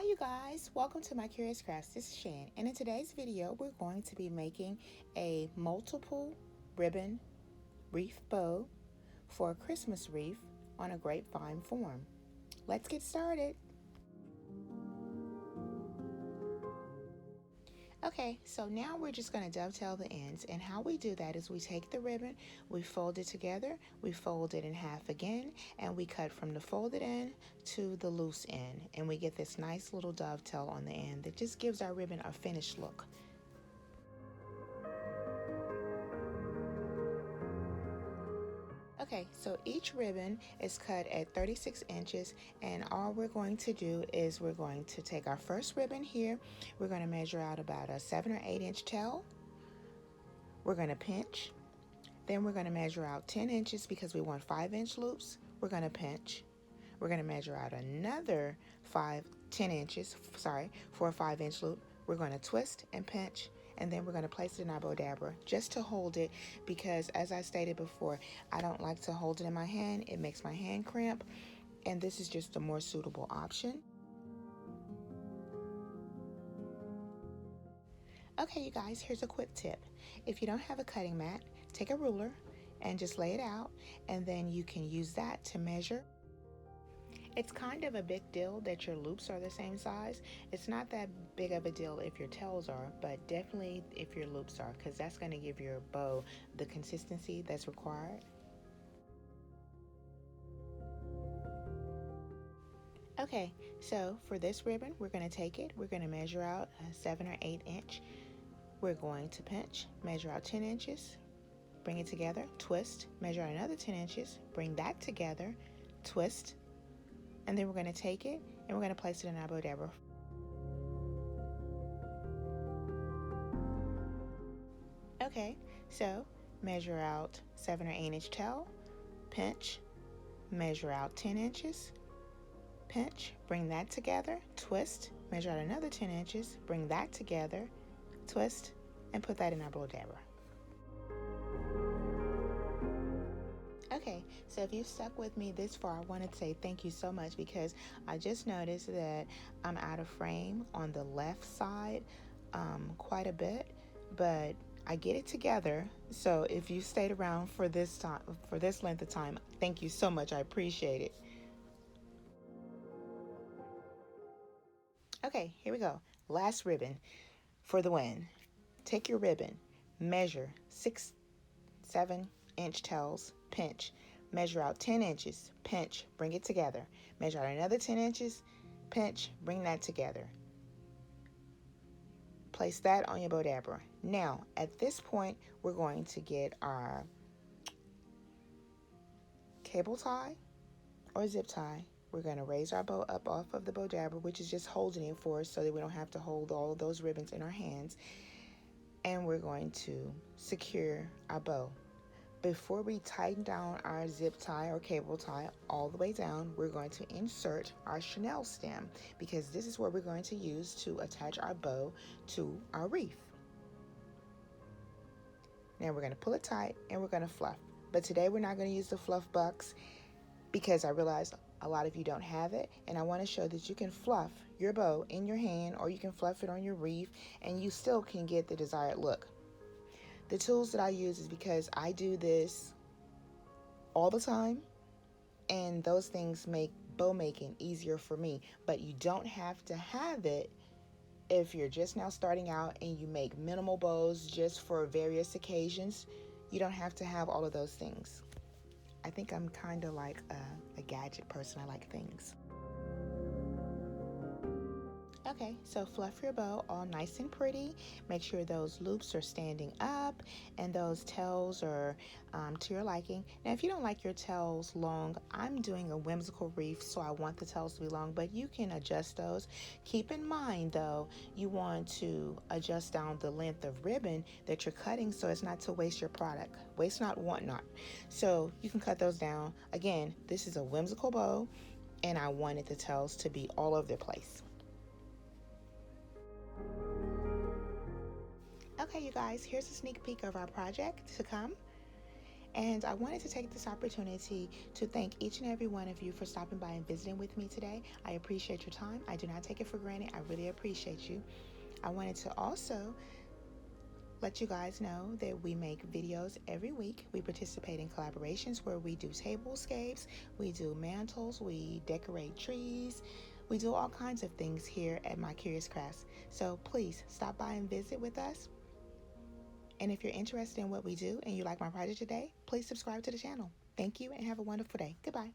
Hi you guys, welcome to MyCuriousCrafts. This is Shan, and in today's video we're going to be making a multiple ribbon wreath bow for a Christmas wreath on a grapevine form. Let's get started. Okay, so now we're just going to dovetail the ends, and how we do that is we take the ribbon, we fold it together, we fold it in half again, and we cut from the folded end to the loose end, and we get this nice little dovetail on the end that just gives our ribbon a finished look. Okay, so each ribbon is cut at 36 inches, and all we're going to do is we're going to take our first ribbon here. We're going to measure out about a 7 or 8 inch tail. We're going to pinch. Then we're going to measure out 10 inches because we want 5-inch loops. We're going to pinch. We're going to measure out another 10 inches, for a 5-inch loop. We're going to twist and pinch, and then we're going to place it in our bow dabber just to hold it, because as I stated before, I don't like to hold it in my hand. It makes my hand cramp, and this is just a more suitable option. Okay, you guys, here's a quick tip. If you don't have a cutting mat, take a ruler and just lay it out, and then you can use that to measure. It's kind of a big deal that your loops are the same size. It's not that big of a deal if your tails are, but definitely if your loops are, because that's going to give your bow the consistency that's required. Okay, so for this ribbon, we're going to take it, we're going to measure out a 7 or 8 inch. We're going to pinch, measure out 10 inches, bring it together, twist, measure out another 10 inches, bring that together, twist, and then we're going to take it and we're going to place it in our bow dabber. Okay, so measure out 7 or 8 inch tail, pinch, measure out 10 inches, pinch, bring that together, twist, measure out another 10 inches, bring that together, twist, and put that in our bow dabber. Okay, so if you stuck with me this far, I want to say thank you so much, because I just noticed that I'm out of frame on the left side quite a bit, but I get it together. So if you stayed around for this time, for this length of time, thank you so much. I appreciate it. Okay, here we go. Last ribbon for the win. Take your ribbon, measure 6, 7-inch tails, pinch, measure out 10 inches, pinch, bring it together, measure out another 10 inches, pinch, bring that together. Place that on your bow dabber. Now, at this point, we're going to get our cable tie or zip tie. We're going to raise our bow up off of the bow dabber, which is just holding it for us so that we don't have to hold all of those ribbons in our hands. And we're going to secure our bow. Before we tighten down our zip tie or cable tie all the way down, we're going to insert our chenille stem, because this is what we're going to use to attach our bow to our wreath. Now we're going to pull it tight and we're going to fluff. But today we're not going to use the fluff bucks, because I realize a lot of you don't have it, and I want to show that you can fluff your bow in your hand, or you can fluff it on your wreath, and you still can get the desired look. The tools that I use is because I do this all the time, and those things make bow making easier for me. But you don't have to have it if you're just now starting out and you make minimal bows just for various occasions. You don't have to have all of those things. I think I'm kind of like a gadget person. I like things. Okay, so fluff your bow all nice and pretty. Make sure those loops are standing up and those tails are to your liking. Now, if you don't like your tails long, I'm doing a whimsical wreath, so I want the tails to be long, but you can adjust those. Keep in mind, though, you want to adjust down the length of ribbon that you're cutting so as not to waste your product. Waste not, want not. So you can cut those down. Again, this is a whimsical bow, and I wanted the tails to be all over the place. Okay, you guys, here's a sneak peek of our project to come. And I wanted to take this opportunity to thank each and every one of you for stopping by and visiting with me today. I appreciate your time. I do not take it for granted. I really appreciate you. I wanted to also let you guys know that we make videos every week. We participate in collaborations where we do tablescapes, we do mantles, we decorate trees, we do all kinds of things here at MyCuriousCrafts. So please stop by and visit with us. And if you're interested in what we do and you like my project today, please subscribe to the channel. Thank you and have a wonderful day. Goodbye.